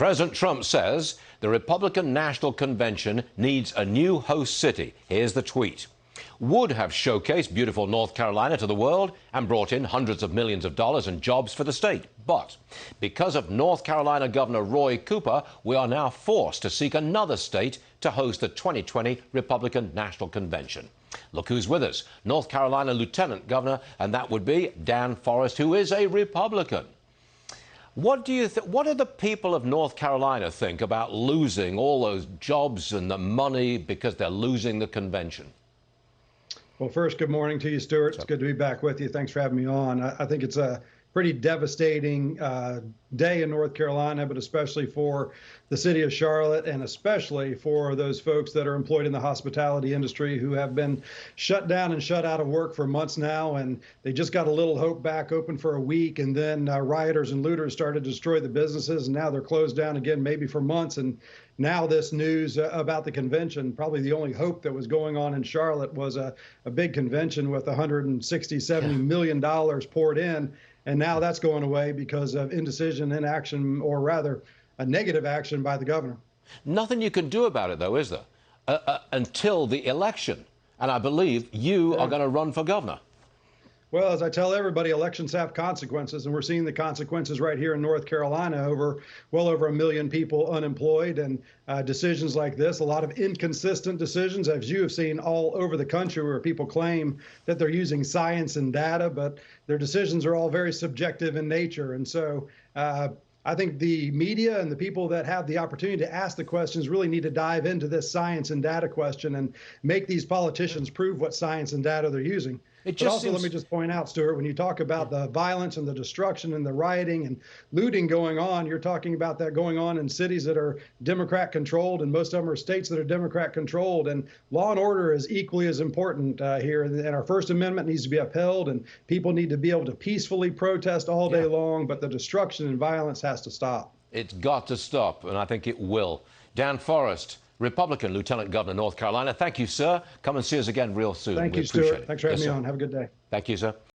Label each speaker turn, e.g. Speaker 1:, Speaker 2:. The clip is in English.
Speaker 1: President Trump says the Republican National Convention needs a new host city. Here's the tweet. Would have showcased beautiful North Carolina to the world and brought in hundreds of millions of dollars and jobs for the state. But because of North Carolina Governor Roy Cooper, we are now forced to seek another state to host the 2020 Republican National Convention. Look who's with us, North Carolina Lieutenant Governor, and that would be Dan Forest, who is a Republican. What do the people of North Carolina think about losing all those jobs and the money because they're losing the convention?
Speaker 2: Well, first, good morning to you, Stuart. It's good to be back with you. Thanks for having me on. I think it's a pretty devastating day in North Carolina, but especially for the city of Charlotte and especially for those folks that are employed in the hospitality industry who have been shut down and shut out of work for months now. And they just got a little hope back open for a week. And then rioters and looters started to destroy the businesses. And now they're closed down again, maybe for months. And now this news about the convention, probably the only hope that was going on in Charlotte was a big convention with $160–70 million poured in. And now that's going away because of indecision, inaction, or rather a negative action by the governor.
Speaker 1: Nothing you can do about it, though, is there? Until the election. And I believe you are going to run for governor.
Speaker 2: Well, as I tell everybody, elections have consequences, and we're seeing the consequences right here in North Carolina. Well over 1 million people unemployed, and decisions like this, a lot of inconsistent decisions, as you have seen all over the country, where people claim that they're using science and data, but their decisions are all very subjective in nature. And so I think the media and the people that have the opportunity to ask the questions really need to dive into this science and data question and make these politicians prove what science and data they're using. But also, let me just point out, Stuart, when you talk about the violence and the destruction and the rioting and looting going on, you're talking about that going on in cities that are Democrat controlled, and most of them are states that are Democrat controlled. And law and order is equally as important here. And our First Amendment needs to be upheld, and people need to be able to peacefully protest all day long. But the destruction and violence has to stop.
Speaker 1: It's got to stop, and I think it will. Dan Forest, Republican Lieutenant Governor, North Carolina. Thank you, sir. Come and see us again real soon.
Speaker 2: Thank you, Stuart. Thanks for having me on. Have a good day.
Speaker 1: Thank you, sir.